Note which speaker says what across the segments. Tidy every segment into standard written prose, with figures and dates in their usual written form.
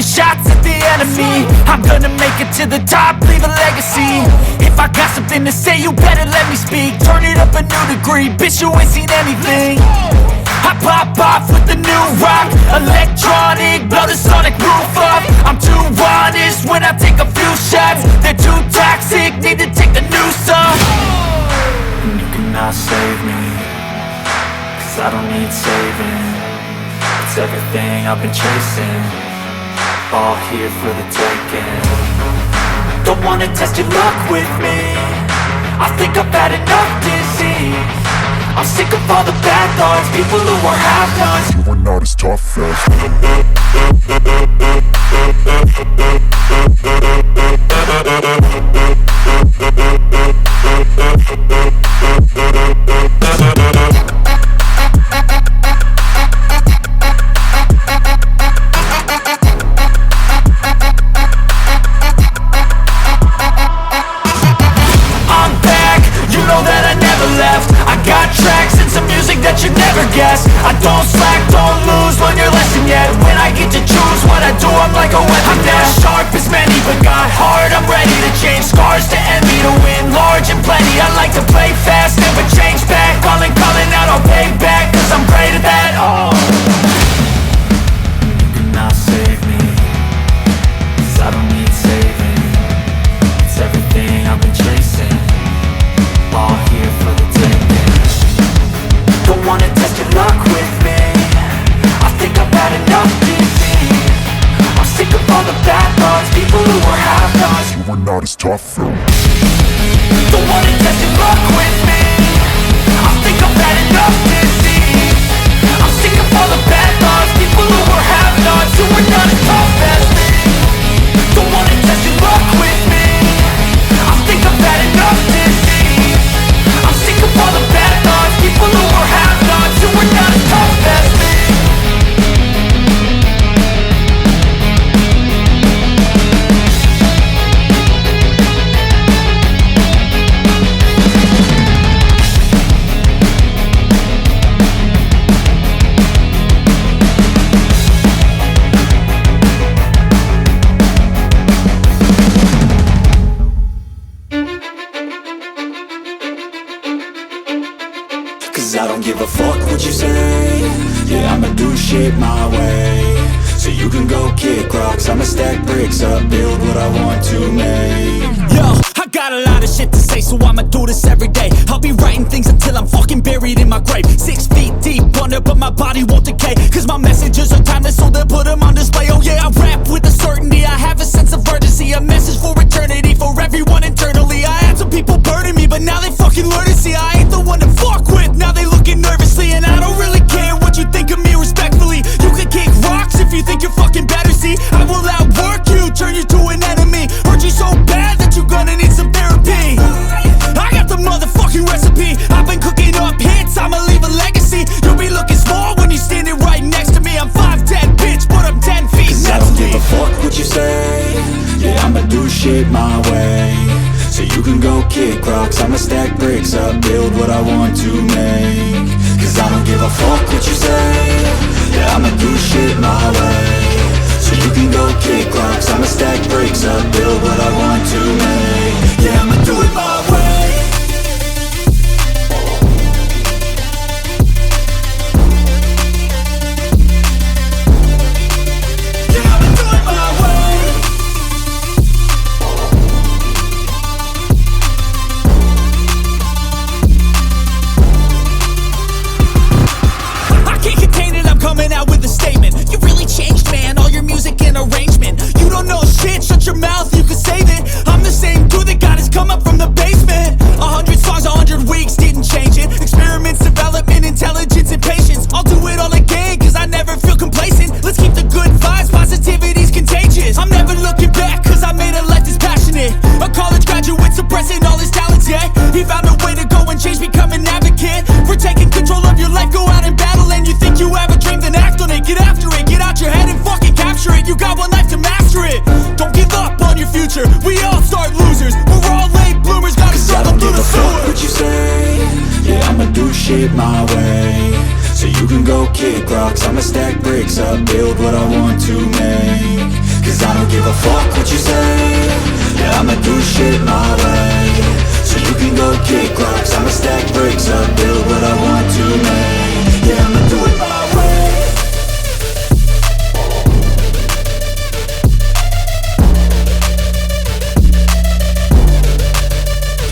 Speaker 1: taking shots at the enemy. I'm gonna make it to the top, leave a legacy. If I got something to say, you better let me speak. Turn it up a new degree, bitch, you ain't seen anything. I pop off with the new rock, electronic, blow the sonic roof up. I'm too honest when I take a few shots. They're too toxic, need to take the noose off. And you cannot save me, cause I don't need saving. It's everything I've been chasing, all here for the taking. Don't wanna test your luck with me, I think I've had enough disease. I'm sick of all the bad thoughts, people who are half-nots.
Speaker 2: You are not as tough as
Speaker 1: I don't slack, don't lose, learn your lesson yet. When I get to choose what I do, I'm like a weapon. I'm not sharp as many, but got hard. I'm ready to change scars to envy, to win large and plenty. I like to play fast, never change back. Calling out, I'll pay back, cause I'm great at that. Oh, you cannot save me, cause I don't need saving. It's everything I've been chasing, all here for the taking. Don't wanna test your luck with me, I think I've had enough disease. I'm sick of all the bad thoughts, people who are half-nots.
Speaker 2: you are not as tough as.
Speaker 1: Don't wanna test your luck with me, I think I've had enough disease. I'm sick of all the bad thoughts, people who are half-nots, who are not as tough as me. Don't wanna test your luck with me, I think I've had enough disease. I'm sick of all the bad thoughts, people who are half-nots, who are not as tough as me. Cause I don't give a fuck what you say. Yeah, I'ma do shit my way. So you can go kick rocks, I'ma stack bricks up, build what I want to make. Yo, I got a lot of shit to say, so I'ma do this every day. I'll be writing things until I'm fucking buried in my grave. 6 feet deep under, but my body won't decay. Cause my messages are timeless, so they'll put them on display. Oh yeah, I rap with a certainty, I have a sense of urgency. A message for eternity, for everyone internally. I had some people burning me, but now they fucking learn to see I ain't the one to fuck with, now they looking nervously. And I don't really care what you think of me, respectfully. You can kick rocks if you think you're fucking better, see. I will outwork you, turn you to an enemy. Hurt you so bad that you're gonna need some therapy. I got the motherfucking recipe, I've been cooking up hits, I'ma leave a legacy. You'll be looking small when you're standing right next to me. I'm 5'10", bitch, but I'm 10 feet next to me. Cause I don't give a fuck what you say. Yeah, I'ma do shit my way. So you can go kick rocks, I'ma stack bricks up, build what I want to make. Cause I don't give a fuck what you say. Yeah, I'ma do shit my way. So you can go kick rocks, I'ma stack bricks up, build what I want to make. Yeah, I'ma do it my way. Coming out with a statement. You really changed, man, all your music and arrangement. You don't know shit, shut your mouth, you can save it. I'm the same dude that got his come up from the basement. 100 songs, 100 weeks, didn't change it. Experiments, development, intelligence, and patience. I'll do it all again, cause I never feel complacent. Let's keep the good vibes, positivity's contagious. I'm never looking back, cause I made a life that's passionate. A college graduate suppressing all his talents, yeah. He found a way to go and change, become an advocate. For taking control of your life, go out and battle. And you think you have a dream, then act on it. Get after it, get out your head and fucking capture it. You got one life to master it. Don't give up on your future, we all start losers. We're all late bloomers, gotta struggle through the sewer. What you say? Yeah, I'ma do shit my way. So you can go kick rocks, I'ma stack bricks up, build what I want to make. Cause I don't give a fuck what you say. Yeah, I'ma do shit my way. So you can go kick rocks, I'ma stack bricks up, build what I want to make. Yeah, I'ma do it my way.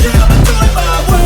Speaker 1: Yeah, I'ma do it my way.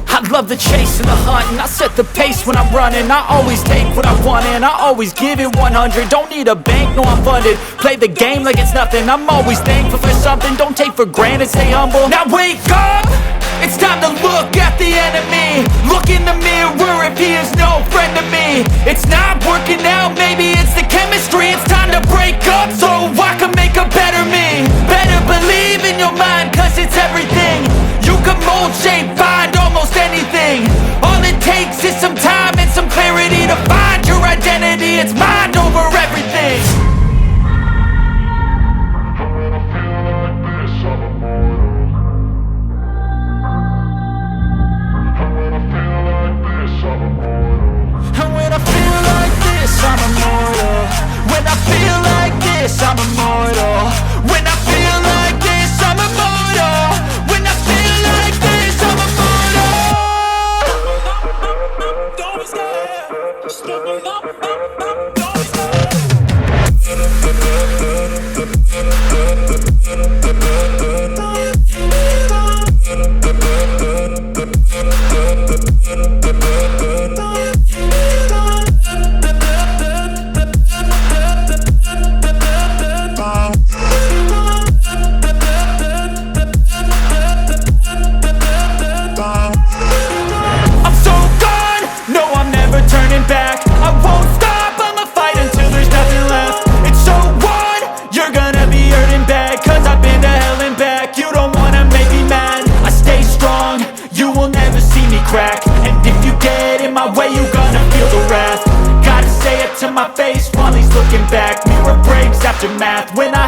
Speaker 3: I love the chase and the hunt, and I set the pace when I'm running. I always take what I want and I always give it 100. Don't need a bank, no I'm funded. Play the game like it's nothing. I'm always thankful for something. Don't take for granted, stay humble. Now wake up! It's time to look at the enemy. Look in the mirror if he is no friend to me. It's not working out, maybe it's the chemistry. It's time to break up so I can make a better me. Better believe in your mind, cause it's everything. You can mold, shape, find almost anything. All it takes is some time and some clarity to find your identity. It's mind over everything. And when I feel like this, I'm immortal. When I feel like this, I'm immortal. When I feel like this, I'm immortal. When I feel like this, I'm immortal. Don't be scared. Just open up. Don't be I'm so gone, no I'm never turning back. I won't stop, I'ma fight until there's nothing left. It's so on, you're gonna be hurting bad. Cause I've been to hell and back. You don't wanna make me mad. I stay strong, you will never see me crack. And if you get in my way, you're gonna feel the wrath. Gotta say it to my face while he's looking back. Mirror breaks after math. When I